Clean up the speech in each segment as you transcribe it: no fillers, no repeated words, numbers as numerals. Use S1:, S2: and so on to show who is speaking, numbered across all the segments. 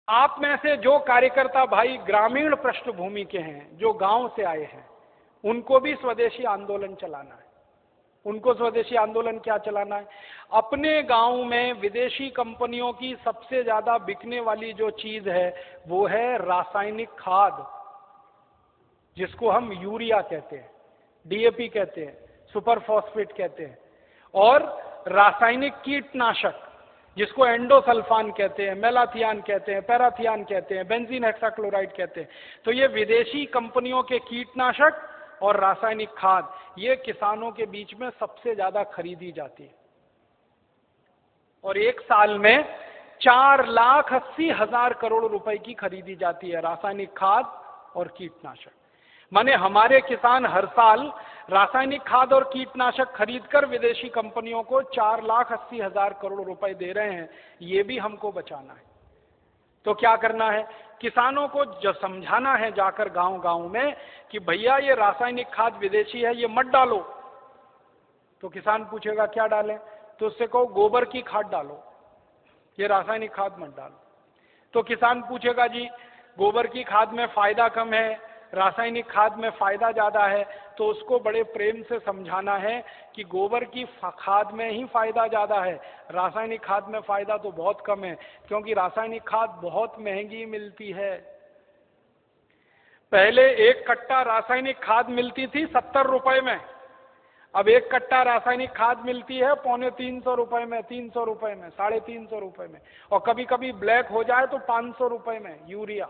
S1: आप में से जो कार्यकर्ता भाई ग्रामीण पृष्ठभूमि के हैं, जो गांव से आए हैं, उनको भी स्वदेशी आंदोलन चलाना है। उनको स्वदेशी आंदोलन क्या चलाना है? अपने गांव में विदेशी कंपनियों की सबसे ज्यादा बिकने वाली जो चीज है वो है रासायनिक खाद, जिसको हम यूरिया कहते हैं, डीएपी कहते हैं, सुपर फॉस्फेट कहते हैं, और रासायनिक कीटनाशक जिसको एंडोसल्फान कहते हैं, मेलाथियान कहते हैं, पैराथियान कहते हैं, बेंजीन हेक्साक्लोराइड कहते हैं। तो ये विदेशी कंपनियों के कीटनाशक और रासायनिक खाद ये किसानों के बीच में सबसे ज्यादा खरीदी जाती है, और एक साल में 4,80,000 करोड़ रुपए की खरीदी जाती है रासायनिक खाद और कीटनाशक। माने हमारे किसान हर साल रासायनिक खाद और कीटनाशक खरीदकर विदेशी कंपनियों को 4,80,000 करोड़ रुपए दे रहे हैं। ये भी हमको बचाना है। तो क्या करना है? किसानों को जो समझाना है जाकर गांव गांव में कि भैया ये रासायनिक खाद विदेशी है, ये मत डालो। तो किसान पूछेगा क्या डालें? तो उससे कहो गोबर की खाद डालो, ये रासायनिक खाद मत डालो। तो किसान पूछेगा जी गोबर की खाद में फायदा कम है, रासायनिक खाद में फायदा ज्यादा है। तो उसको बड़े प्रेम से समझाना है कि गोबर की खाद में ही फायदा ज्यादा है, रासायनिक खाद में फायदा तो बहुत कम है, क्योंकि रासायनिक खाद बहुत महंगी मिलती है। पहले एक कट्टा रासायनिक खाद मिलती थी 70 रुपए में, अब एक कट्टा रासायनिक खाद मिलती है 250 रुपए में, 300 रुपए में, 350 रुपए में, और कभी कभी ब्लैक हो जाए तो 500 रुपए में यूरिया।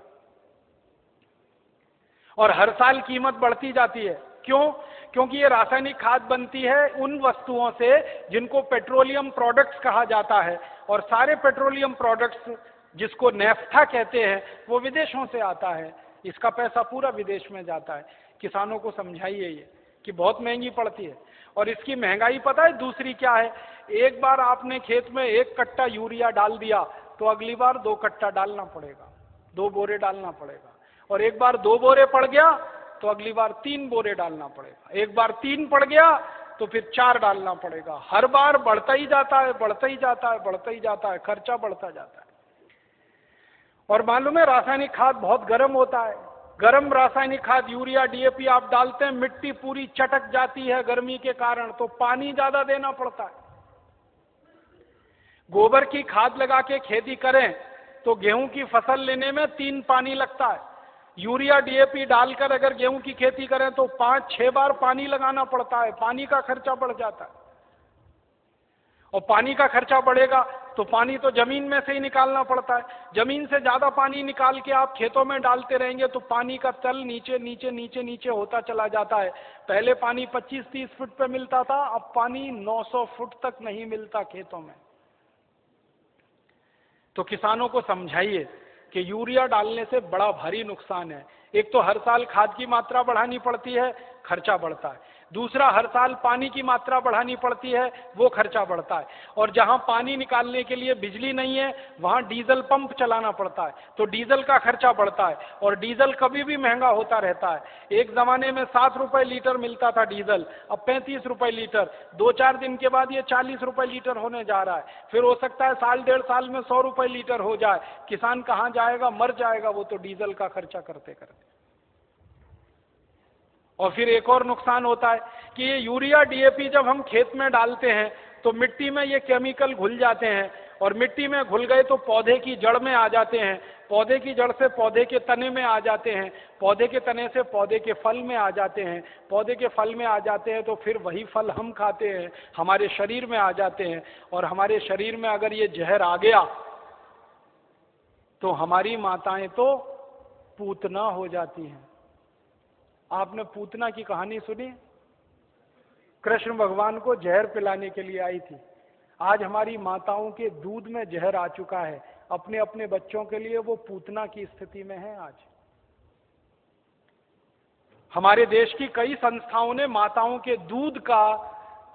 S1: और हर साल कीमत बढ़ती जाती है। क्यों? क्योंकि ये रासायनिक खाद बनती है उन वस्तुओं से जिनको पेट्रोलियम प्रोडक्ट्स कहा जाता है, और सारे पेट्रोलियम प्रोडक्ट्स जिसको नेफ्था कहते हैं वो विदेशों से आता है। इसका पैसा पूरा विदेश में जाता है। किसानों को समझाइए ये कि बहुत महंगी पड़ती है। और इसकी महंगाई पता है दूसरी क्या है? एक बार आपने खेत में 1 कट्टा यूरिया डाल दिया तो अगली बार 2 कट्टा डालना पड़ेगा, 2 बोरे डालना पड़ेगा। और एक बार 2 बोरे पड़ गया तो अगली बार 3 बोरे डालना पड़ेगा। एक बार 3 पड़ गया तो फिर 4 डालना पड़ेगा। हर बार बढ़ता ही जाता है, बढ़ता ही जाता है, बढ़ता ही जाता है, खर्चा बढ़ता जाता है। और मालूम है रासायनिक खाद बहुत गर्म होता है। गर्म रासायनिक खाद यूरिया डीएपी आप डालते हैं, मिट्टी पूरी चटक जाती है गर्मी के कारण, तो पानी ज्यादा देना पड़ता है। गोबर की खाद लगा के खेती करें तो गेहूं की फसल लेने में 3 पानी लगता है। यूरिया डीएपी डालकर अगर गेहूं की खेती करें तो 5-6 बार पानी लगाना पड़ता है। पानी का खर्चा बढ़ जाता है, और पानी का खर्चा बढ़ेगा तो पानी तो जमीन में से ही निकालना पड़ता है। जमीन से ज्यादा पानी निकाल के आप खेतों में डालते रहेंगे तो पानी का तल नीचे नीचे नीचे नीचे होता चला जाता है। पहले पानी 25-30 फुट पे मिलता था, अब पानी 900 फुट तक नहीं मिलता खेतों में। तो किसानों को समझाइए कि यूरिया डालने से बड़ा भारी नुकसान है। एक तो हर साल खाद की मात्रा बढ़ानी पड़ती है, खर्चा बढ़ता है। दूसरा, हर साल पानी की मात्रा बढ़ानी पड़ती है, वो खर्चा बढ़ता है। और जहां पानी निकालने के लिए बिजली नहीं है वहां डीजल पंप चलाना पड़ता है, तो डीजल का खर्चा बढ़ता है। और डीजल कभी भी महंगा होता रहता है। एक जमाने में 7 रुपए लीटर मिलता था डीजल, अब 35 रुपए लीटर। 2-4 दिन के बाद ये 40 रुपए लीटर होने जा रहा है। फिर हो सकता है 1.5 साल में 100 रुपए लीटर हो जाए। किसान कहां जाएगा? मर जाएगा वो तो डीजल का खर्चा करते करते। और फिर एक और नुकसान होता है कि ये यूरिया डीएपी जब हम खेत में डालते हैं तो मिट्टी में ये केमिकल घुल जाते हैं, और मिट्टी में घुल गए तो पौधे की जड़ में आ जाते हैं, पौधे की जड़ से पौधे के तने में आ जाते हैं, पौधे के तने से पौधे के फल में आ जाते हैं, पौधे के फल में आ जाते हैं तो फिर वही फल हम खाते हैं, हमारे शरीर में आ जाते हैं। और हमारे शरीर में अगर ये जहर आ गया तो हमारी माताएं तो पूतना हो जाती हैं। आपने पूतना की कहानी सुनी? कृष्ण भगवान को जहर पिलाने के लिए आई थी। आज हमारी माताओं के दूध में जहर आ चुका है, अपने अपने बच्चों के लिए वो पूतना की स्थिति में है। आज हमारे देश की कई संस्थाओं ने माताओं के दूध का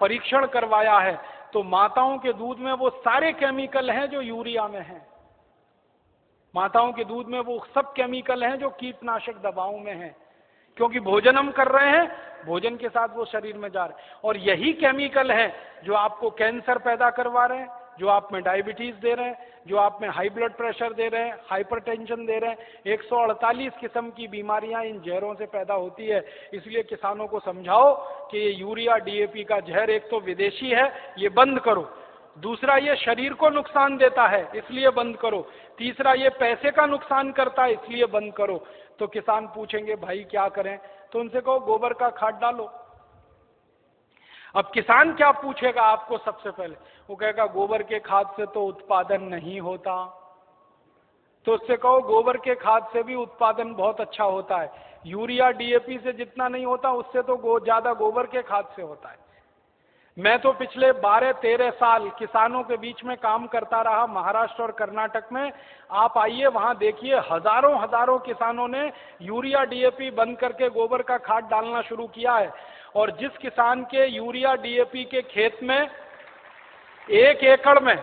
S1: परीक्षण करवाया है, तो माताओं के दूध में वो सारे केमिकल हैं जो यूरिया में हैं। माताओं के दूध में वो सब केमिकल हैं जो कीटनाशक दवाओं में हैं, क्योंकि भोजन हम कर रहे हैं, भोजन के साथ वो शरीर में जा रहे हैं। और यही केमिकल हैं जो आपको कैंसर पैदा करवा रहे हैं, जो आप में डायबिटीज दे रहे हैं, जो आप में हाई ब्लड प्रेशर दे रहे हैं, हाइपरटेंशन दे रहे हैं। 148 किस्म की बीमारियां इन जहरों से पैदा होती है। इसलिए किसानों को समझाओ कि ये यूरिया डीएपी का जहर एक तो विदेशी है, ये बंद करो। दूसरा, ये शरीर को नुकसान देता है, इसलिए बंद करो। तीसरा, ये पैसे का नुकसान करता है, इसलिए बंद करो। तो किसान पूछेंगे भाई क्या करें? तो उनसे कहो गोबर का खाद डालो। अब किसान क्या पूछेगा आपको? सबसे पहले वो कहेगा गोबर के खाद से तो उत्पादन नहीं होता। तो उससे कहो गोबर के खाद से भी उत्पादन बहुत अच्छा होता है। यूरिया डीएपी से जितना नहीं होता उससे तो ज्यादा गोबर के खाद से होता है। मैं तो पिछले 12-13 साल किसानों के बीच में काम करता रहा, महाराष्ट्र और कर्नाटक में। आप आइए वहां देखिए, हजारों हजारों किसानों ने यूरिया डीएपी बंद करके गोबर का खाद डालना शुरू किया है। और जिस किसान के यूरिया डीएपी के खेत में 1 एकड़ में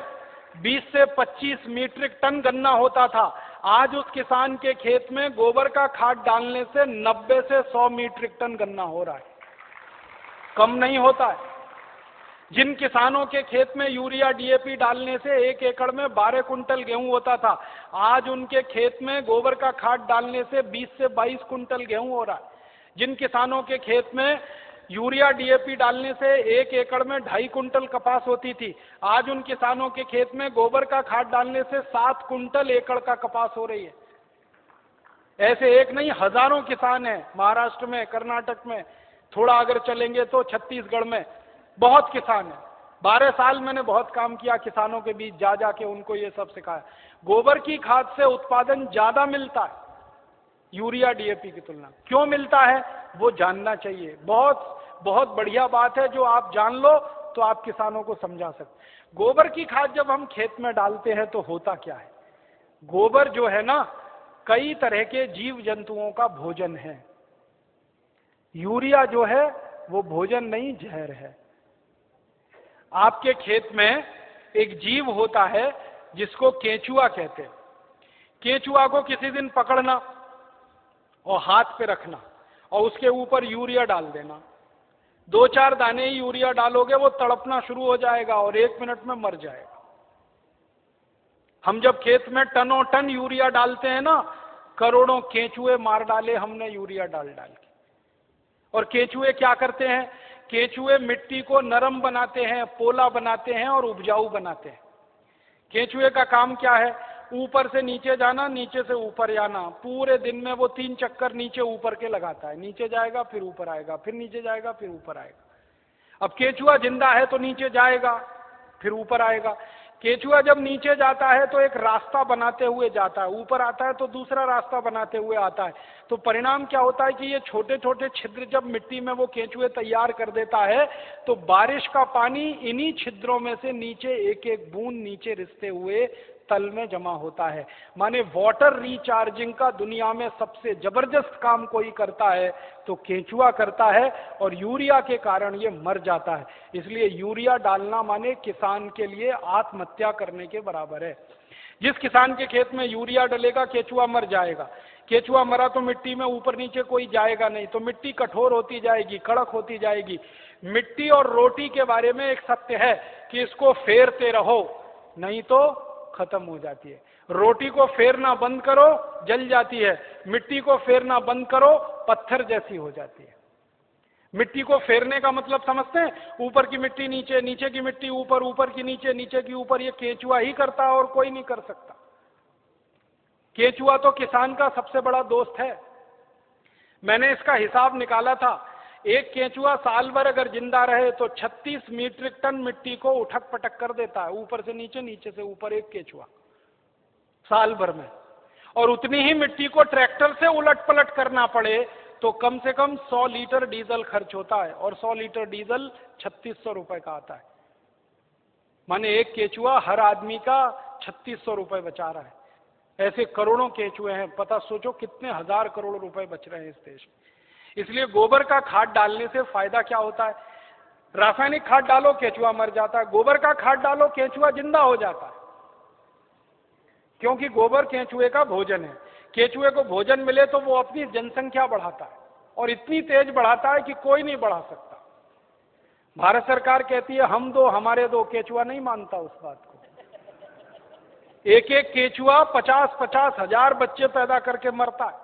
S1: 20 से 25 मीट्रिक टन गन्ना होता था, आज उस किसान के खेत में गोबर का खाद डालने से 90 से 100 मीट्रिक टन गन्ना हो रहा है, कम नहीं होता है। जिन किसानों के खेत में यूरिया डीएपी डालने से 1 एकड़ में 12 कुंटल गेहूं होता था, आज उनके खेत में गोबर का खाद डालने से 20 से 22 कुंटल गेहूं हो रहा है। जिन किसानों के खेत में यूरिया डीएपी डालने से 1 एकड़ में 2.5 कुंटल कपास होती थी, आज उन किसानों के खेत में गोबर का खाद डालने से 7 कुंटल एकड़ का कपास हो रही है। ऐसे एक नहीं, हजारों किसान हैं महाराष्ट्र में, कर्नाटक में, थोड़ा अगर चलेंगे तो छत्तीसगढ़ में बहुत किसान है। 12 साल मैंने बहुत काम किया किसानों के बीच, जा जाके उनको ये सब सिखाया। गोबर की खाद से उत्पादन ज्यादा मिलता है यूरिया डीएपी की तुलना। क्यों मिलता है वो जानना चाहिए। बहुत बहुत बढ़िया बात है, जो आप जान लो तो आप किसानों को समझा सकते। गोबर की खाद जब हम खेत में डालते हैं तो होता क्या है? गोबर जो है ना, कई तरह के जीव जंतुओं का भोजन है। यूरिया जो है वो भोजन नहीं, जहर है। आपके खेत में एक जीव होता है जिसको केंचुआ कहते हैं। केंचुआ को किसी दिन पकड़ना और हाथ पे रखना और उसके ऊपर यूरिया डाल देना। 2-4 दाने ही यूरिया डालोगे, वो तड़पना शुरू हो जाएगा और 1 मिनट में मर जाएगा। हम जब खेत में टनों टन यूरिया डालते हैं ना, करोड़ों केंचुए मार डाले हमने यूरिया डाल डाल के। और केंचुए क्या करते हैं? केंचुए मिट्टी को नरम बनाते हैं, पोला बनाते हैं और उपजाऊ बनाते हैं। केंचुए का काम क्या है? ऊपर से नीचे जाना, नीचे से ऊपर जाना। पूरे दिन में वो 3 चक्कर नीचे ऊपर के लगाता है। नीचे जाएगा फिर ऊपर आएगा, फिर नीचे जाएगा फिर ऊपर आएगा। अब केंचुआ जिंदा है तो नीचे जाएगा फिर ऊपर आएगा। केंचुआ जब नीचे जाता है तो एक रास्ता बनाते हुए जाता है, ऊपर आता है तो दूसरा रास्ता बनाते हुए आता है। तो परिणाम क्या होता है कि ये छोटे छोटे छिद्र जब मिट्टी में वो केंचुए तैयार कर देता है, तो बारिश का पानी इन्हीं छिद्रों में से नीचे एक एक बूंद नीचे रिसते हुए तल में जमा होता है। माने वाटर रिचार्जिंग का दुनिया में सबसे जबरदस्त काम कोई करता है तो केंचुआ करता है, और यूरिया के कारण ये मर जाता है। इसलिए यूरिया डालना माने किसान के लिए आत्महत्या करने के बराबर है। जिस किसान के खेत में यूरिया डलेगा केंचुआ मर जाएगा। केंचुआ मरा तो मिट्टी में ऊपर नीचे कोई जाएगा नहीं, तो मिट्टी कठोर होती जाएगी, कड़क होती जाएगी। मिट्टी और रोटी के बारे में एक सत्य है कि इसको फेरते रहो, नहीं तो खत्म हो जाती है। रोटी को फेरना बंद करो, जल जाती है। मिट्टी को फेरना बंद करो, पत्थर जैसी हो जाती है। मिट्टी को फेरने का मतलब समझते हैं? ऊपर की मिट्टी नीचे, नीचे की मिट्टी ऊपर, ऊपर की नीचे, नीचे की ऊपर। ये केंचुआ ही करता है और कोई नहीं कर सकता। केंचुआ तो किसान का सबसे बड़ा दोस्त है। मैंने इसका हिसाब निकाला था, एक केंचुआ साल भर अगर जिंदा रहे तो 36 मीट्रिक टन मिट्टी को उठक पटक कर देता है, ऊपर से नीचे, नीचे से ऊपर, एक केंचुआ साल भर में। और उतनी ही मिट्टी को ट्रैक्टर से उलट पलट करना पड़े तो कम से कम 100 लीटर डीजल खर्च होता है, और 100 लीटर डीजल 3600 रुपए का आता है। माने एक केंचुआ हर आदमी का 3600 रुपए बचा रहा है। ऐसे करोड़ों केंचुए हैं, पता सोचो कितने हजार करोड़ रुपए बच रहे हैं इस देश में। इसलिए गोबर का खाद डालने से फायदा क्या होता है? रासायनिक खाद डालो केंचुआ मर जाता है, गोबर का खाद डालो केंचुआ जिंदा हो जाता है। क्योंकि गोबर केंचुए का भोजन है। केंचुए को भोजन मिले तो वो अपनी जनसंख्या बढ़ाता है, और इतनी तेज बढ़ाता है कि कोई नहीं बढ़ा सकता। भारत सरकार कहती है हम दो हमारे दो, केंचुआ नहीं मानता उस बात को। एक एक केचुआ 50-50 हजार बच्चे पैदा करके मरता है।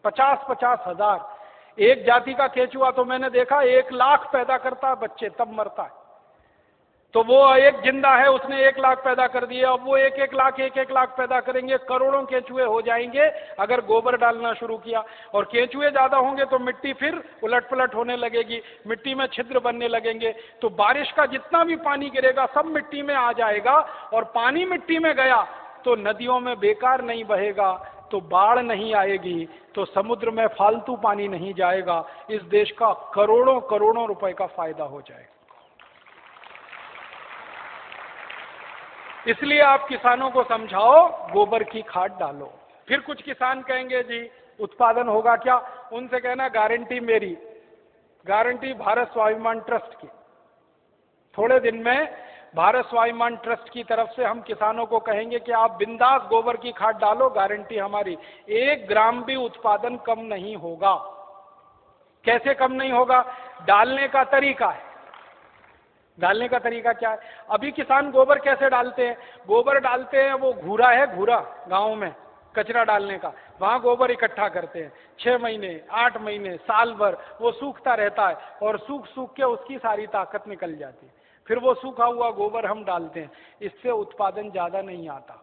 S1: 50-50 हजार। एक जाति का केचुआ तो मैंने देखा 1 लाख पैदा करता है बच्चे, तब मरता है। तो वो एक जिंदा है, उसने 1 लाख पैदा कर दिए, अब वो 1-1 लाख पैदा करेंगे, करोड़ों केचुए हो जाएंगे अगर गोबर डालना शुरू किया। और केचुए ज्यादा होंगे तो मिट्टी फिर उलट पलट होने लगेगी, मिट्टी में छिद्र बनने लगेंगे, तो बारिश का जितना भी पानी गिरेगा सब मिट्टी में आ जाएगा। और पानी मिट्टी में गया तो नदियों में बेकार नहीं बहेगा, तो बाढ़ नहीं आएगी, तो समुद्र में फालतू पानी नहीं जाएगा। इस देश का करोड़ों करोड़ों रुपए का फायदा हो जाएगा। इसलिए आप किसानों को समझाओ गोबर की खाद डालो। फिर कुछ किसान कहेंगे जी उत्पादन होगा क्या? उनसे कहना गारंटी मेरी, गारंटी भारत स्वाभिमान ट्रस्ट की। थोड़े दिन में भारत स्वाभिमान ट्रस्ट की तरफ से हम किसानों को कहेंगे कि आप बिंदास गोबर की खाद डालो, गारंटी हमारी, 1 ग्राम भी उत्पादन कम नहीं होगा। कैसे कम नहीं होगा? डालने का तरीका है। डालने का तरीका क्या है? अभी किसान गोबर कैसे डालते हैं? गोबर डालते हैं, वो घूरा है, घूरा गांव में कचरा डालने का, वहां गोबर इकट्ठा करते हैं। 6 महीने, 8 महीने, साल भर वो सूखता रहता है और सूख सूख के उसकी सारी ताकत निकल जाती है। फिर वो सूखा हुआ गोबर हम डालते हैं, इससे उत्पादन ज्यादा नहीं आता।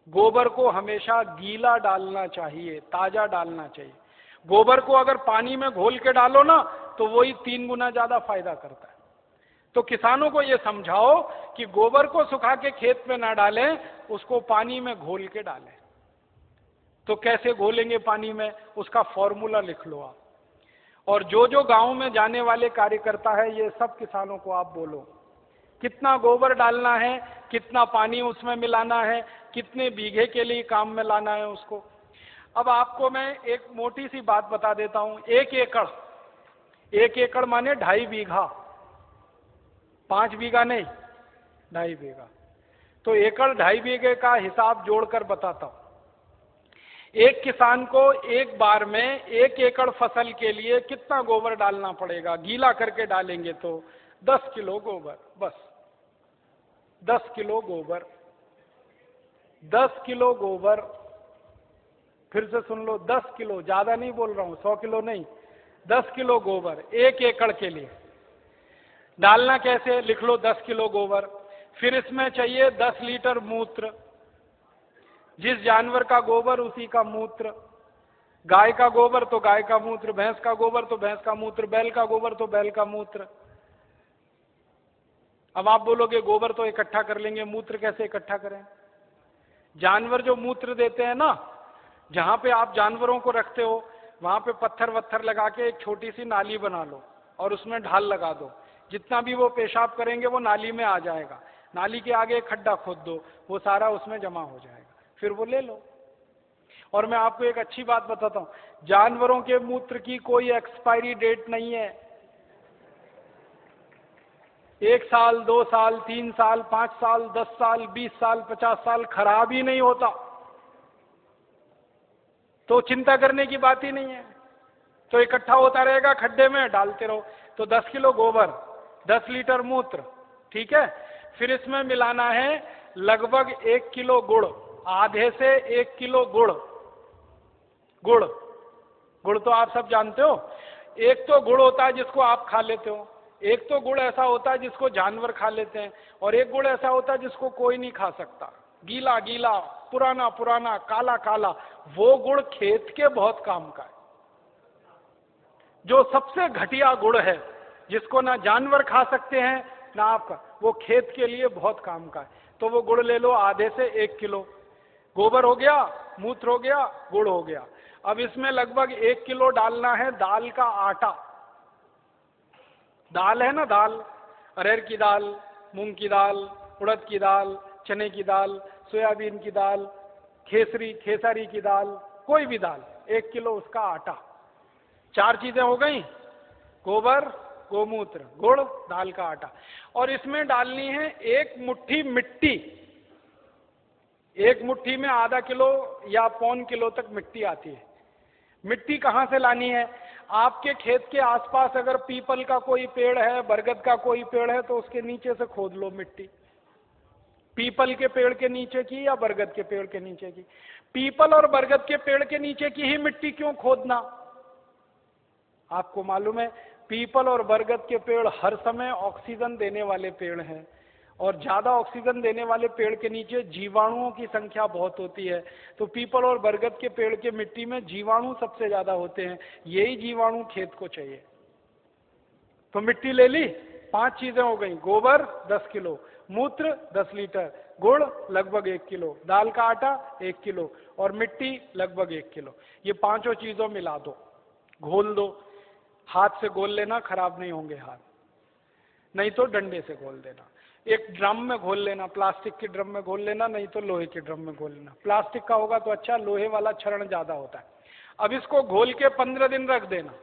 S1: गोबर को हमेशा गीला डालना चाहिए, ताजा डालना चाहिए। गोबर को अगर पानी में घोल के डालो ना तो वही 3 गुना ज्यादा फायदा करता है। तो किसानों को ये समझाओ कि गोबर को सुखा के खेत में ना डालें, उसको पानी में घोल के डालें। तो कैसे घोलेंगे पानी में, उसका फॉर्मूला लिख लो आप। और जो जो गांव में जाने वाले कार्यकर्ता है, ये सब किसानों को आप बोलो कितना गोबर डालना है, कितना पानी उसमें मिलाना है, कितने बीघे के लिए काम में लाना है उसको। अब आपको मैं एक मोटी सी बात बता देता हूं। 1 एकड़, 1 एकड़ माने 2.5 बीघा, 5 बीघा नहीं, 2.5 बीघा। तो एकड़ 2.5 बीघे का हिसाब जोड़कर बताता हूं। एक किसान को एक बार में 1 एकड़ फसल के लिए कितना गोबर डालना पड़ेगा? गीला करके डालेंगे तो 10 किलो गोबर, बस 10 किलो गोबर, 10 किलो गोबर। फिर से सुन लो, 10 किलो, ज्यादा नहीं बोल रहा हूं, 100 किलो नहीं, 10 किलो गोबर 1 एकड़ के लिए। डालना कैसे? लिख लो 10 किलो गोबर। फिर इसमें चाहिए 10 लीटर मूत्र, जिस जानवर का गोबर उसी का मूत्र। गाय का गोबर तो गाय का मूत्र, भैंस का गोबर तो भैंस का मूत्र, बैल का गोबर तो बैल का मूत्र। अब आप बोलोगे गोबर तो इकट्ठा कर लेंगे, मूत्र कैसे इकट्ठा करें? जानवर जो मूत्र देते हैं ना, जहां पे आप जानवरों को रखते हो वहां पे पत्थर वत्थर लगा के एक छोटी सी नाली बना लो और उसमें ढाल लगा दो। जितना भी वो पेशाब करेंगे वो नाली में आ जाएगा। नाली के आगे एक खड्डा खोद दो, वो सारा उसमें जमा हो जाएगा, फिर वो ले लो। और मैं आपको एक अच्छी बात बताता हूं, जानवरों के मूत्र की कोई एक्सपायरी डेट नहीं है। 1 साल, 2 साल, 3 साल, 5 साल, 10 साल, 20 साल, 50 साल खराब ही नहीं होता। तो चिंता करने की बात ही नहीं है। तो इकट्ठा होता रहेगा, खड्डे में डालते रहो। तो 10 किलो गोबर, 10 लीटर मूत्र, ठीक है। फिर इसमें मिलाना है लगभग 1 किलो गुड़, आधे से 1 किलो गुड़। गुड़, गुड़ तो आप सब जानते हो। एक तो गुड़ होता है जिसको आप खा लेते हो, एक तो गुड़ ऐसा होता है जिसको जानवर खा लेते हैं, और एक गुड़ ऐसा होता है जिसको कोई नहीं खा सकता, गीला गीला, पुराना पुराना, काला काला। वो गुड़ खेत के बहुत काम का है। जो सबसे घटिया गुड़ है, जिसको ना जानवर खा सकते हैं ना आपका, वो खेत के लिए बहुत काम का है। तो वो गुड़ ले लो, आधे से 1 किलो। गोबर हो गया, मूत्र हो गया, गुड़ हो गया। अब इसमें लगभग 1 किलो डालना है दाल का आटा। दाल है ना, दाल, अरहर की दाल, मूंग की दाल, उड़द की दाल, चने की दाल, सोयाबीन की दाल, खेसारी की दाल, कोई भी दाल, 1 किलो उसका आटा। 4 चीजें हो गई, गोबर, गोमूत्र, गुड़, दाल का आटा। और इसमें डालनी है 1 मुट्ठी मिट्टी। 1 मुट्ठी में आधा किलो या 1.25 किलो तक मिट्टी आती है। मिट्टी कहां से लानी है? आपके खेत के आसपास अगर पीपल का कोई पेड़ है, बरगद का कोई पेड़ है, तो उसके नीचे से खोद लो मिट्टी। पीपल के पेड़ के नीचे की या बरगद के पेड़ के नीचे की? पीपल और बरगद के पेड़ के नीचे की ही मिट्टी क्यों खोदना? आपको मालूम है पीपल और बरगद के पेड़ हर समय ऑक्सीजन देने वाले पेड़ हैं, और ज्यादा ऑक्सीजन देने वाले पेड़ के नीचे जीवाणुओं की संख्या बहुत होती है। तो पीपल और बरगद के पेड़ के मिट्टी में जीवाणु सबसे ज्यादा होते हैं, यही जीवाणु खेत को चाहिए। तो मिट्टी ले ली, 5 चीजें हो गई, गोबर 10 किलो, मूत्र 10 लीटर, गुड़ लगभग 1 किलो, दाल का आटा 1 किलो और मिट्टी लगभग 1 किलो। ये 5 चीजों मिला दो, घोल दो। हाथ से घोल लेना, खराब नहीं होंगे हाथ, नहीं तो डंडे से घोल देना। एक ड्रम में घोल लेना, प्लास्टिक के ड्रम में घोल लेना, नहीं तो लोहे के ड्रम में घोल लेना। प्लास्टिक का होगा तो अच्छा, लोहे वाला क्षरण ज्यादा होता है। अब इसको घोल के 15 दिन रख देना,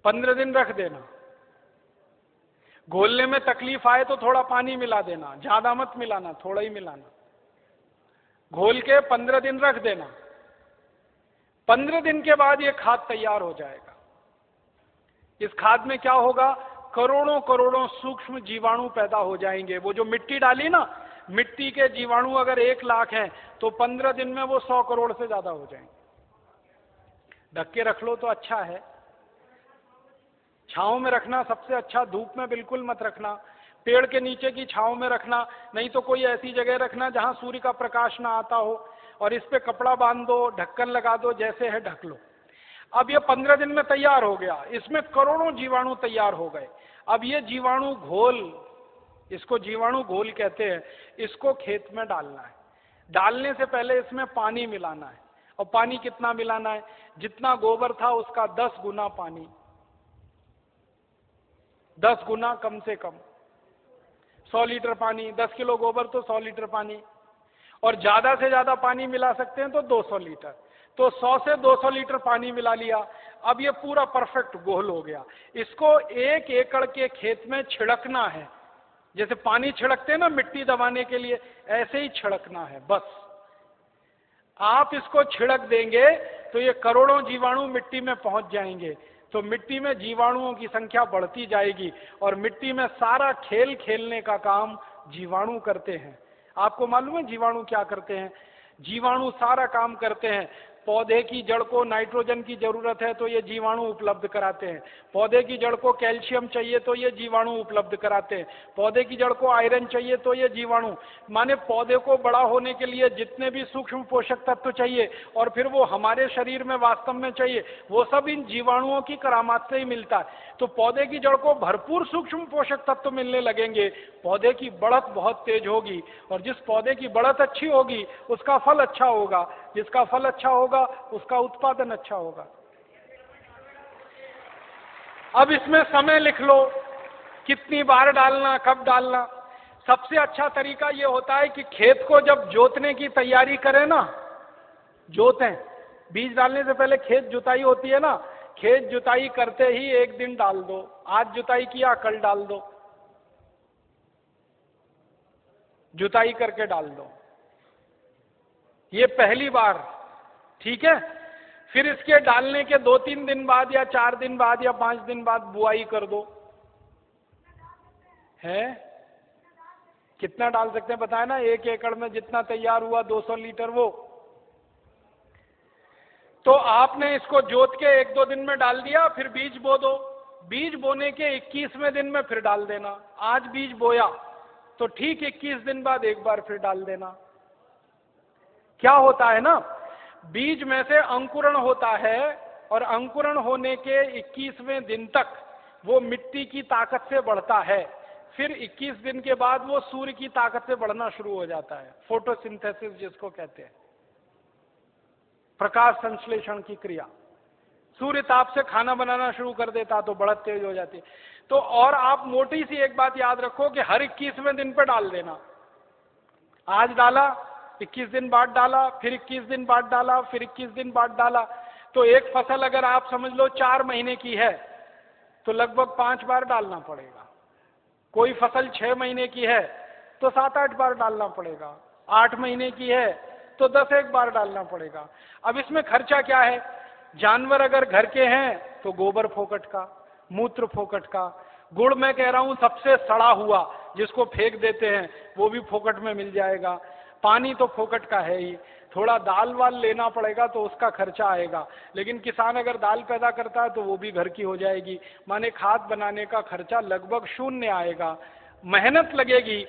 S1: 15 दिन रख देना। घोलने में तकलीफ आए तो थोड़ा पानी मिला देना, ज्यादा मत मिलाना, थोड़ा ही मिलाना। घोल के 15 दिन रख देना। 15 दिन के बाद ये खाद तैयार हो जाएगा। इस खाद में क्या होगा, करोड़ों करोड़ों सूक्ष्म जीवाणु पैदा हो जाएंगे। वो जो मिट्टी डाली ना, मिट्टी के जीवाणु अगर 1 लाख हैं तो 15 दिन में वो 100 करोड़ से ज्यादा हो जाएंगे। ढक के रख लो तो अच्छा है, छांव में रखना सबसे अच्छा, धूप में बिल्कुल मत रखना, पेड़ के नीचे की छांव में रखना, नहीं तो कोई ऐसी जगह रखना जहां सूर्य का प्रकाश ना आता हो, और इस पे कपड़ा बांध दो, ढक्कन लगा दो, जैसे है ढक लो। अब ये 15 दिन में तैयार हो गया, इसमें करोड़ों जीवाणु तैयार हो गए। अब ये जीवाणु घोल, इसको जीवाणु घोल कहते हैं, इसको खेत में डालना है। डालने से पहले इसमें पानी मिलाना है, और पानी कितना मिलाना है, जितना गोबर था उसका 10 गुना पानी, 10 गुना कम से कम। 100 लीटर पानी, 10 किलो गोबर तो 100 लीटर पानी, और ज्यादा से ज्यादा पानी मिला सकते हैं तो 200 लीटर। तो 100 से 200 लीटर पानी मिला लिया। अब ये पूरा परफेक्ट घोल हो गया। इसको 1 एकड़ के खेत में छिड़कना है, जैसे पानी छिड़कते हैं ना मिट्टी दबाने के लिए, ऐसे ही छिड़कना है बस। आप इसको छिड़क देंगे तो ये करोड़ों जीवाणु मिट्टी में पहुंच जाएंगे, तो मिट्टी में जीवाणुओं की संख्या बढ़ती जाएगी, और मिट्टी में सारा खेल खेलने का काम जीवाणु करते हैं। आपको मालूम है जीवाणु क्या करते हैं? जीवाणु सारा काम करते हैं। पौधे की जड़ को नाइट्रोजन की जरूरत है तो ये जीवाणु उपलब्ध कराते हैं। पौधे की जड़ को कैल्शियम चाहिए तो ये जीवाणु उपलब्ध कराते हैं। पौधे की जड़ को आयरन चाहिए तो ये जीवाणु, माने पौधे को बड़ा होने के लिए जितने भी सूक्ष्म पोषक तत्व चाहिए और फिर वो हमारे शरीर में वास्तव में चाहिए, वो सब इन जीवाणुओं की करामात से ही मिलता है। तो पौधे की जड़ को भरपूर सूक्ष्म पोषक तत्व मिलने लगेंगे, पौधे की बढ़त बहुत तेज होगी, और जिस पौधे की बढ़त अच्छी होगी उसका फल अच्छा होगा, जिसका फल अच्छा होगा उसका उत्पादन अच्छा होगा। अब इसमें समय लिख लो, कितनी बार डालना, कब डालना। सबसे अच्छा तरीका यह होता है कि खेत को जब जोतने की तैयारी करें ना, जोतें, बीज डालने से पहले खेत जुताई होती है ना, खेत जुताई करते ही 1 दिन डाल दो। आज जुताई किया, कल डाल दो, जुताई करके डाल दो, ये पहली बार, ठीक है। फिर इसके डालने के 2-3 दिन बाद या 4 दिन बाद या 5 दिन बाद बुआई कर दो। है कितना डाल सकते हैं बताए ना? 1 एकड़ में जितना तैयार हुआ 200 लीटर वो, तो आपने इसको जोत के 1-2 दिन में डाल दिया, फिर बीज बो दो। बीज बोने के 21वें दिन में फिर डाल देना। आज बीज बोया तो ठीक 21 दिन बाद एक बार फिर डाल देना। क्या होता है ना, बीज में से अंकुरण होता है, और अंकुरण होने के 21वें दिन तक वो मिट्टी की ताकत से बढ़ता है। फिर 21 दिन के बाद वो सूर्य की ताकत से बढ़ना शुरू हो जाता है, फोटोसिंथेसिस जिसको कहते हैं, प्रकाश संश्लेषण की क्रिया। सूर्य ताप से खाना बनाना शुरू कर देता तो बढ़त तेज हो जाती है। तो और आप मोटी सी एक बात याद रखो कि हर 21वें दिन पे डाल देना। आज डाला, 21 दिन बाद डाला, फिर 21 दिन बाद डाला, फिर 21 दिन बाद डाला। तो एक फसल अगर आप समझ लो 4 महीने की है तो लगभग 5 बार डालना पड़ेगा। कोई फसल 6 महीने की है तो 7-8 बार डालना पड़ेगा। 8 महीने की है तो 10-1 बार डालना पड़ेगा। अब इसमें खर्चा क्या है? जानवर अगर घर के हैं तो गोबर फोकट का, मूत्र फोकट का, गुड़ मैं कह रहा हूं सबसे सड़ा हुआ, जिसको फेंक देते हैं, वो भी फोकट में मिल जाएगा। पानी तो फोकट का है ही, थोड़ा दाल वाल लेना पड़ेगा तो उसका खर्चा आएगा, लेकिन किसान अगर दाल पैदा करता है तो वो भी घर की हो जाएगी। माने खाद बनाने का खर्चा लगभग शून्य आएगा, मेहनत लगेगी,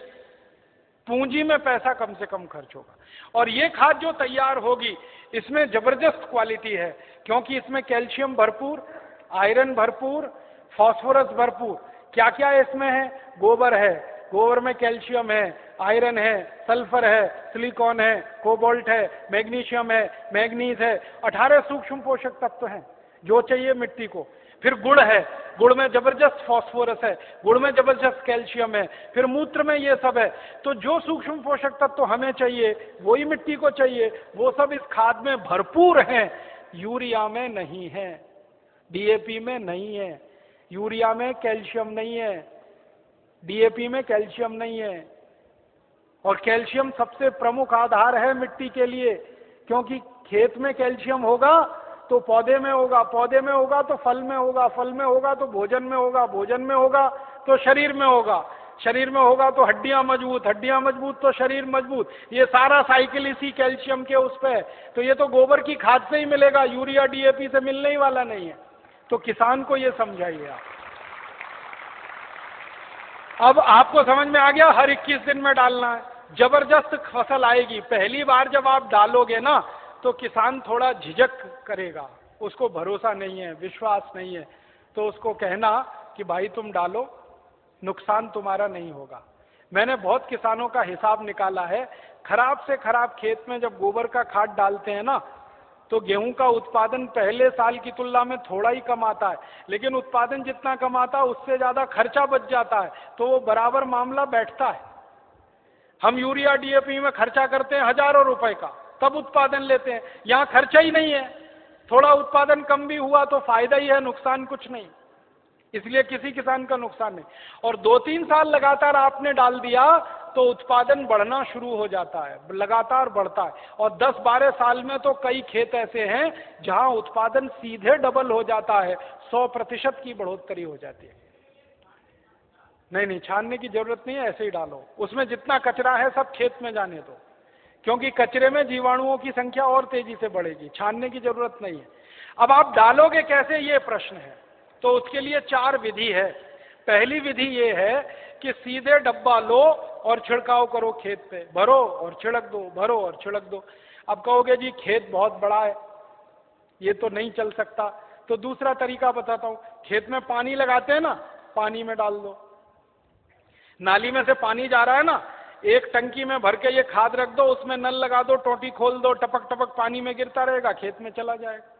S1: पूंजी में पैसा कम से कम खर्च होगा। और ये खाद जो तैयार होगी इसमें जबरदस्त क्वालिटी है, क्योंकि इसमें कैल्शियम भरपूर, आयरन भरपूर, फास्फोरस भरपूर। क्या क्या इसमें है? गोबर है, गोबर में कैल्शियम है, आयरन है, सल्फर है, सिलिकॉन है, कोबाल्ट है, मैग्नीशियम है, मैग्नीज है, 18 सूक्ष्म पोषक तत्व हैं जो चाहिए मिट्टी को। फिर गुड़ है, गुड़ में जबरदस्त फास्फोरस है, गुड़ में जबरदस्त कैल्शियम है, फिर मूत्र में ये सब है। तो जो सूक्ष्म पोषक तत्व हमें चाहिए वही मिट्टी को चाहिए, वो सब इस खाद में भरपूर हैं। यूरिया में नहीं है, डीएपी में नहीं है, यूरिया में कैल्शियम नहीं है, डीएपी में कैल्शियम नहीं है। और कैल्शियम सबसे प्रमुख आधार है मिट्टी के लिए, क्योंकि खेत में कैल्शियम होगा तो पौधे में होगा, पौधे में होगा तो फल में होगा, फल में होगा तो भोजन में होगा, भोजन में होगा तो शरीर में होगा, शरीर में होगा तो हड्डियां मजबूत, हड्डियां मजबूत तो शरीर मजबूत। ये सारा साइकिल इसी कैल्शियम के उस पे है। तो ये तो गोबर की खाद से ही मिलेगा, यूरिया डीएपी से मिलने ही वाला नहीं है। तो किसान को ये समझाइए आप। अब आपको समझ में आ गया, हर 21 दिन में डालना है, जबरदस्त फसल आएगी। पहली बार जब आप डालोगे ना तो किसान थोड़ा झिझक करेगा, उसको भरोसा नहीं है, विश्वास नहीं है, तो उसको कहना कि भाई तुम डालो, नुकसान तुम्हारा नहीं होगा। मैंने बहुत किसानों का हिसाब निकाला है, खराब से खराब खेत में जब गोबर का खाद डालते हैं ना तो गेहूं का उत्पादन पहले साल की तुलना में थोड़ा ही कम आता है, लेकिन उत्पादन जितना कम आता है उससे ज्यादा खर्चा बच जाता है, तो वो बराबर मामला बैठता है। हम यूरिया डीएपी में खर्चा करते हैं हजारों रुपए का, तब उत्पादन लेते हैं। यहां खर्चा ही नहीं है, थोड़ा उत्पादन कम भी हुआ तो फायदा ही है, नुकसान कुछ नहीं, इसलिए किसी किसान का नुकसान नहीं। और 2-3 साल लगातार आपने डाल दिया तो उत्पादन बढ़ना शुरू हो जाता है, लगातार बढ़ता है। और 10-12 साल में तो कई खेत ऐसे हैं जहां उत्पादन सीधे डबल हो जाता है, 100% की बढ़ोतरी हो जाती है। नहीं, छानने की जरूरत नहीं है, ऐसे ही डालो, उसमें जितना कचरा है सब खेत में जाने दो, क्योंकि कचरे में जीवाणुओं की संख्या और तेजी से बढ़ेगी, छानने की जरूरत नहीं है। अब आप डालोगे कैसे, ये प्रश्न है। तो उसके लिए 4 विधि है। पहली विधि ये है कि सीधे डब्बा लो और छिड़काव करो, खेत पे भरो और छिड़क दो, भरो और छिड़क दो। अब कहोगे जी खेत बहुत बड़ा है, ये तो नहीं चल सकता, तो दूसरा तरीका बताता हूं। खेत में पानी लगाते हैं ना, पानी में डाल दो। नाली में से पानी जा रहा है ना, एक टंकी में भर के ये खाद रख दो, उसमें नल लगा दो, टोटी खोल दो, टपक टपक पानी में गिरता रहेगा, खेत में चला जाएगा।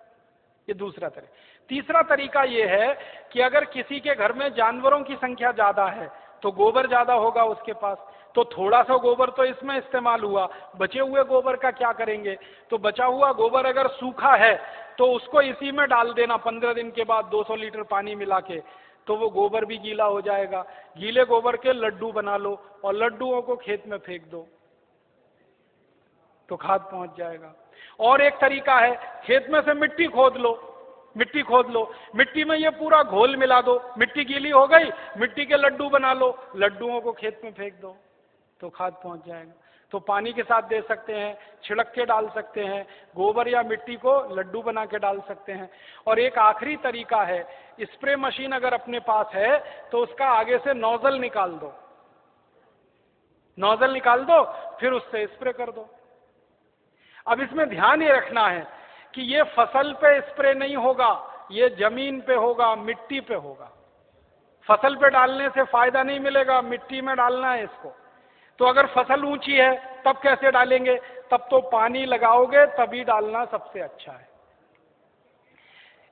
S1: ये दूसरा तरीका। तीसरा तरीका ये है कि अगर किसी के घर में जानवरों की संख्या ज्यादा है तो गोबर ज्यादा होगा उसके पास, तो थोड़ा सा गोबर तो इसमें इस्तेमाल हुआ, बचे हुए गोबर का क्या करेंगे? तो बचा हुआ गोबर अगर सूखा है तो उसको इसी में डाल देना 15 दिन के बाद 200 लीटर पानी मिला के, तो वो गोबर भी गीला हो जाएगा। गीले गोबर के लड्डू बना लो और लड्डुओं को खेत में फेंक दो, तो खाद पहुंच जाएगा। और एक तरीका है, खेत में से मिट्टी खोद लो, मिट्टी खोद लो, मिट्टी में ये पूरा घोल मिला दो, मिट्टी गीली हो गई, मिट्टी के लड्डू बना लो, लड्डुओं को खेत में फेंक दो, तो खाद पहुंच जाएगा। तो पानी के साथ दे सकते हैं, छिड़क के डाल सकते हैं, गोबर या मिट्टी को लड्डू बना के डाल सकते हैं। और एक आखिरी तरीका है, स्प्रे मशीन अगर अपने पास है तो उसका आगे से नोजल निकाल दो, नोजल निकाल दो, फिर उससे स्प्रे कर दो। अब इसमें ध्यान ये रखना है कि ये फसल पे स्प्रे नहीं होगा, ये जमीन पे होगा, मिट्टी पे होगा। फसल पे डालने से फायदा नहीं मिलेगा, मिट्टी में डालना है इसको। तो अगर फसल ऊंची है तब कैसे डालेंगे? तब तो पानी लगाओगे तभी डालना सबसे अच्छा है।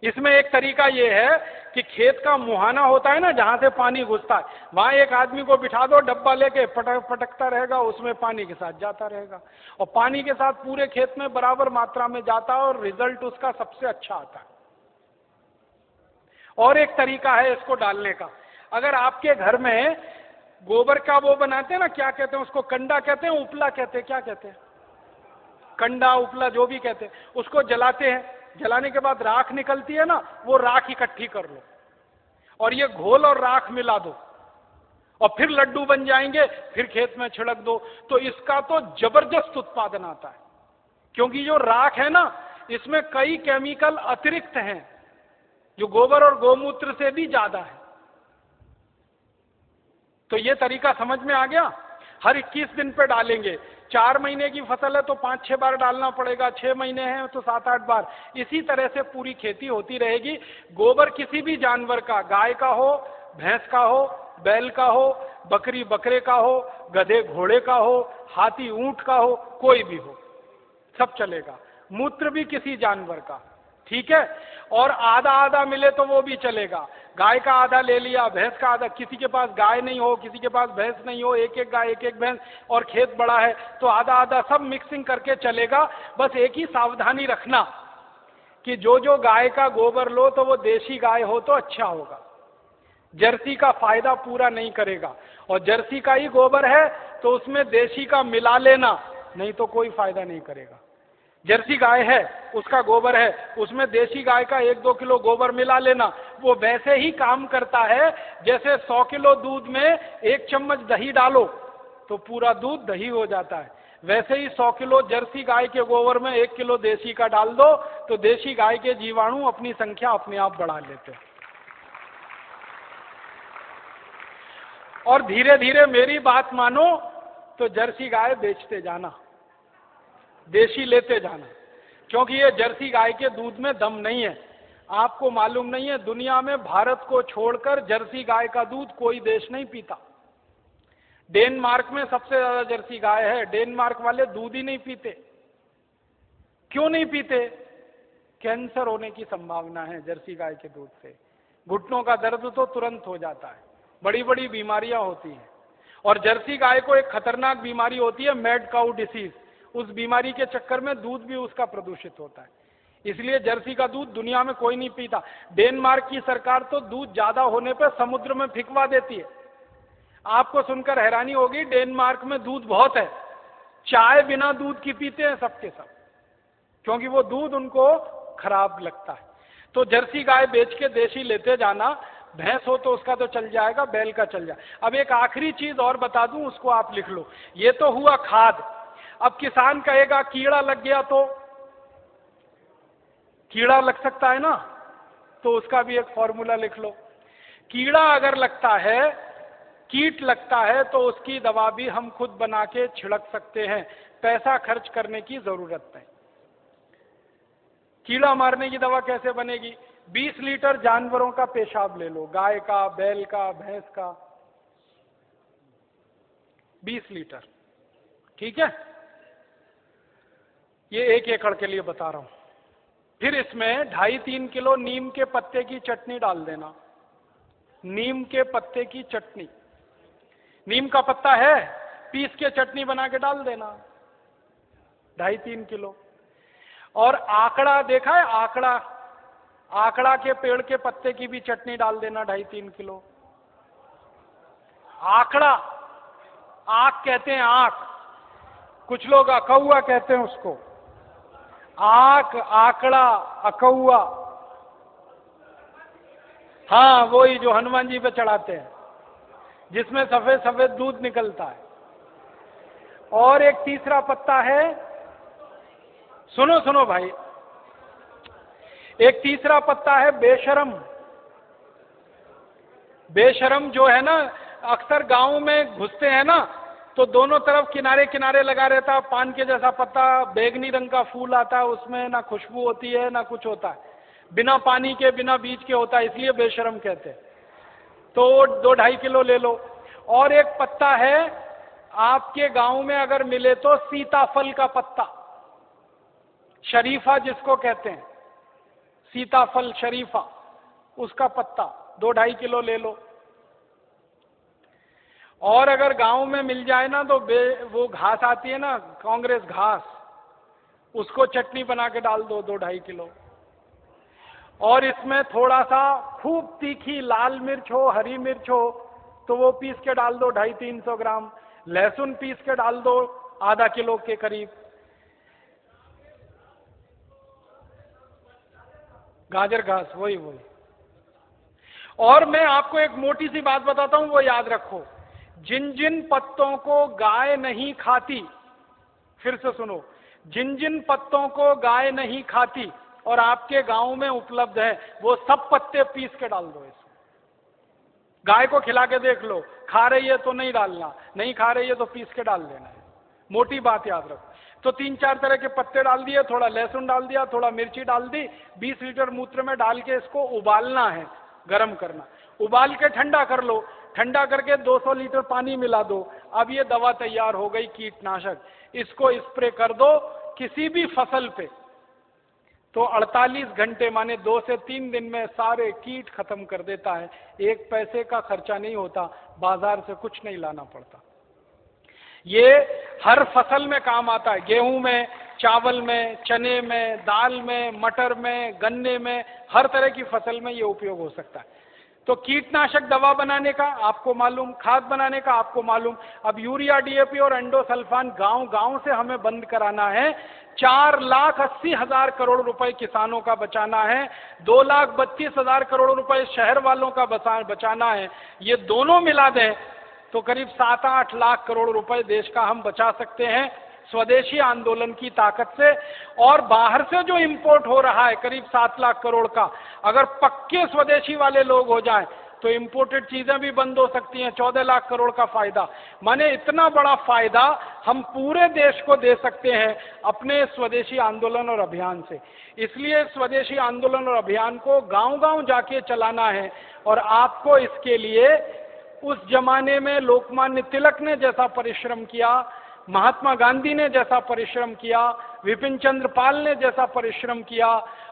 S1: इसमें एक तरीका यह है कि खेत का मुहाना होता है ना, जहां से पानी घुसता है, वहां एक आदमी को बिठा दो, डब्बा लेके पटकता रहेगा, उसमें पानी के साथ जाता रहेगा, और पानी के साथ पूरे खेत में बराबर मात्रा में जाता है और रिजल्ट उसका सबसे अच्छा आता है। और एक तरीका है इसको डालने का, अगर आपके घर में गोबर का वो बनाते हैं ना, क्या कहते हैं उसको, कंडा कहते हैं, उपला कहते हैं, क्या कहते हैं, कंडा उपला जो भी कहते हैं, उसको जलाते हैं, जलाने के बाद राख निकलती है ना, वो राख इकट्ठी कर लो और ये घोल और राख मिला दो और फिर लड्डू बन जाएंगे, फिर खेत में छिड़क दो, तो इसका तो जबरदस्त उत्पादन आता है। क्योंकि जो राख है ना, इसमें कई केमिकल अतिरिक्त हैं जो गोबर और गोमूत्र से भी ज्यादा है। तो ये तरीका समझ में आ गया। हर 21 दिन पे डालेंगे। 4 महीने की फसल है तो 5-6 बार डालना पड़ेगा, 6 महीने हैं तो 7-8 बार। इसी तरह से पूरी खेती होती रहेगी। गोबर किसी भी जानवर का, गाय का हो, भैंस का हो, बैल का हो, बकरी बकरे का हो, गधे घोड़े का हो, हाथी ऊंट का हो, कोई भी हो, सब चलेगा। मूत्र भी किसी जानवर का, ठीक है। और आधा आधा मिले तो वो भी चलेगा। गाय का आधा ले लिया, भैंस का आधा, किसी के पास गाय नहीं हो, किसी के पास भैंस नहीं हो, एक एक गाय एक एक भैंस, और खेत बड़ा है तो आधा आधा, सब मिक्सिंग करके चलेगा। बस एक ही सावधानी रखना कि जो जो गाय का गोबर लो तो वो देशी गाय हो तो अच्छा होगा। जर्सी का फायदा पूरा नहीं करेगा, और जर्सी का ही गोबर है तो उसमें देशी का मिला लेना, नहीं तो कोई फायदा नहीं करेगा। जर्सी गाय है, उसका गोबर है, उसमें देशी गाय का 1-2 किलो गोबर मिला लेना, वो वैसे ही काम करता है जैसे 100 किलो दूध में 1 चम्मच दही डालो तो पूरा दूध दही हो जाता है। वैसे ही 100 किलो जर्सी गाय के गोबर में 1 किलो देशी का डाल दो तो देशी गाय के जीवाणु अपनी संख्या अपने आप बढ़ा लेते हैं। और धीरे धीरे मेरी बात मानो तो जर्सी गाय बेचते जाना, देशी लेते जाना, क्योंकि ये जर्सी गाय के दूध में दम नहीं है। आपको मालूम नहीं है, दुनिया में भारत को छोड़कर जर्सी गाय का दूध कोई देश नहीं पीता। डेनमार्क में सबसे ज्यादा जर्सी गाय है। डेनमार्क वाले दूध ही नहीं पीते। क्यों नहीं पीते? कैंसर होने की संभावना है जर्सी गाय के दूध से। घुटनों का दर्द तो तुरंत हो जाता है, बड़ी बड़ी बीमारियां होती हैं। और जर्सी गाय को एक खतरनाक बीमारी होती है, मैड काउ डिसीज। उस बीमारी के चक्कर में दूध भी उसका प्रदूषित होता है, इसलिए जर्सी का दूध दुनिया में कोई नहीं पीता। डेनमार्क की सरकार तो दूध ज्यादा होने पर समुद्र में फिकवा देती है। आपको सुनकर हैरानी होगी, डेनमार्क में दूध बहुत है, चाय बिना दूध की पीते हैं सबके सब, क्योंकि वो दूध उनको खराब लगता है। तो जर्सी गाय बेच के देशी लेते जाना। भैंस हो तो उसका तो चल जाएगा, बैल का चल जाए। अब एक आखिरी चीज और बता दूं, उसको आप लिख लो। ये तो हुआ खाद। अब किसान कहेगा कीड़ा लग गया, तो कीड़ा लग सकता है ना, तो उसका भी एक फॉर्मूला लिख लो। कीड़ा अगर लगता है, कीट लगता है, तो उसकी दवा भी हम खुद बना के छिड़क सकते हैं, पैसा खर्च करने की जरूरत नहीं। कीड़ा मारने की दवा कैसे बनेगी? 20 लीटर जानवरों का पेशाब ले लो, गाय का, बैल का, भैंस का, 20 लीटर, ठीक है। ये 1 एकड़ के लिए बता रहा हूं। फिर इसमें 2.5-3 किलो नीम के पत्ते की चटनी डाल देना। नीम के पत्ते की चटनी, नीम का पत्ता है, पीस के चटनी बना के डाल देना, 2.5-3 किलो। और आकड़ा देखा है? आकड़ा, आकड़ा के पेड़ के पत्ते की भी चटनी डाल देना, 2.5-3 किलो। आकड़ा, आक कहते हैं, आक, कुछ लोग अकौआ कहते हैं उसको। आक, आकड़ा, अकौआ, हाँ वही जो हनुमान जी पे चढ़ाते हैं, जिसमें सफेद सफेद दूध निकलता है। और एक तीसरा पत्ता है, सुनो सुनो भाई, एक तीसरा पत्ता है बेशरम। बेशरम जो है ना, अक्सर गांव में घुसते हैं ना, तो दोनों तरफ किनारे किनारे लगा रहता है, पान के जैसा पत्ता, बैगनी रंग का फूल आता है, उसमें ना खुशबू होती है ना कुछ होता है, बिना पानी के बिना बीज के होता है, इसलिए बेशरम कहते हैं। तो 2-2.5 किलो ले लो। और एक पत्ता है, आपके गांव में अगर मिले तो सीताफल का पत्ता, शरीफा जिसको कहते हैं, सीताफल शरीफा, उसका पत्ता 2-2.5 किलो ले लो। और अगर गांव में मिल जाए ना तो वो घास आती है ना, कांग्रेस घास, उसको चटनी बना के डाल दो, 2-2.5 किलो। और इसमें थोड़ा सा खूब तीखी लाल मिर्च हो, हरी मिर्च हो, तो वो पीस के डाल दो, 250-300 ग्राम। लहसुन पीस के डाल दो, आधा किलो के करीब। गाजर घास, वही वही। और मैं आपको एक मोटी सी बात बताता हूं, वो याद रखो, जिन जिन पत्तों को गाय नहीं खाती, फिर से सुनो, जिन जिन पत्तों को गाय नहीं खाती और आपके गांव में उपलब्ध है, वो सब पत्ते पीस के डाल दो इसमें। गाय को खिला के देख लो, खा रही है तो नहीं डालना, नहीं खा रही है तो पीस के डाल देना है। मोटी बात याद रखो। तो 3-4 तरह के पत्ते डाल दिए, थोड़ा लहसुन डाल दिया, थोड़ा मिर्ची डाल दी, 20 लीटर मूत्र में डाल के इसको उबालना है, गर्म करना, उबाल के ठंडा कर लो, ठंडा करके 200 लीटर पानी मिला दो। अब ये दवा तैयार हो गई, कीटनाशक। इसको स्प्रे कर दो किसी भी फसल पे, तो 48 घंटे माने 2 से 3 दिन में सारे कीट खत्म कर देता है। 1 पैसे का खर्चा नहीं होता, बाजार से कुछ नहीं लाना पड़ता। ये हर फसल में काम आता है, गेहूं में, चावल में, चने में, दाल में, मटर में, गन्ने में, हर तरह की फसल में ये उपयोग हो सकता है। तो कीटनाशक दवा बनाने का आपको मालूम, खाद बनाने का आपको मालूम। अब यूरिया, डीएपी और एंडोसल्फान गांव गांव से हमें बंद कराना है। 4,80,000 करोड़ रुपए किसानों का बचाना है, 2,32,000 करोड़ रुपए शहर वालों का बचाना है। ये दोनों मिला दें तो करीब 7-8 लाख करोड़ रुपए देश का हम बचा सकते हैं स्वदेशी आंदोलन की ताकत से। और बाहर से जो इंपोर्ट हो रहा है करीब 7 लाख करोड़ का, अगर पक्के स्वदेशी वाले लोग हो जाएं तो इंपोर्टेड चीजें भी बंद हो सकती हैं। 14 लाख करोड़ का फायदा, माने इतना बड़ा फायदा हम पूरे देश को दे सकते हैं अपने स्वदेशी आंदोलन और अभियान से। इसलिए स्वदेशी आंदोलन और अभियान को गांव-गांव जाके चलाना है। और आपको इसके लिए उस जमाने में लोकमान्य तिलक ने जैसा परिश्रम किया, महात्मा गांधी ने जैसा परिश्रम किया, विपिन चंद्र पाल ने जैसा परिश्रम किया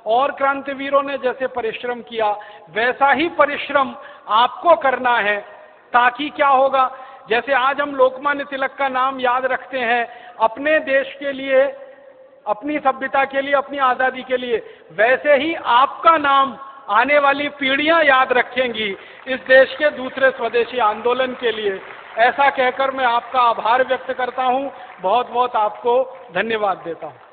S1: और क्रांतिवीरों ने जैसे परिश्रम किया, वैसा ही परिश्रम आपको करना है। ताकि क्या होगा, जैसे आज हम लोकमान्य तिलक का नाम याद रखते हैं अपने देश के लिए, अपनी सभ्यता के लिए, अपनी आजादी के लिए, वैसे ही आपका नाम आने वाली पीढ़ियां याद रखेंगी इस देश के दूसरे स्वदेशी आंदोलन के लिए। ऐसा कहकर मैं आपका आभार व्यक्त करता हूं, बहुत बहुत आपको धन्यवाद देता हूं।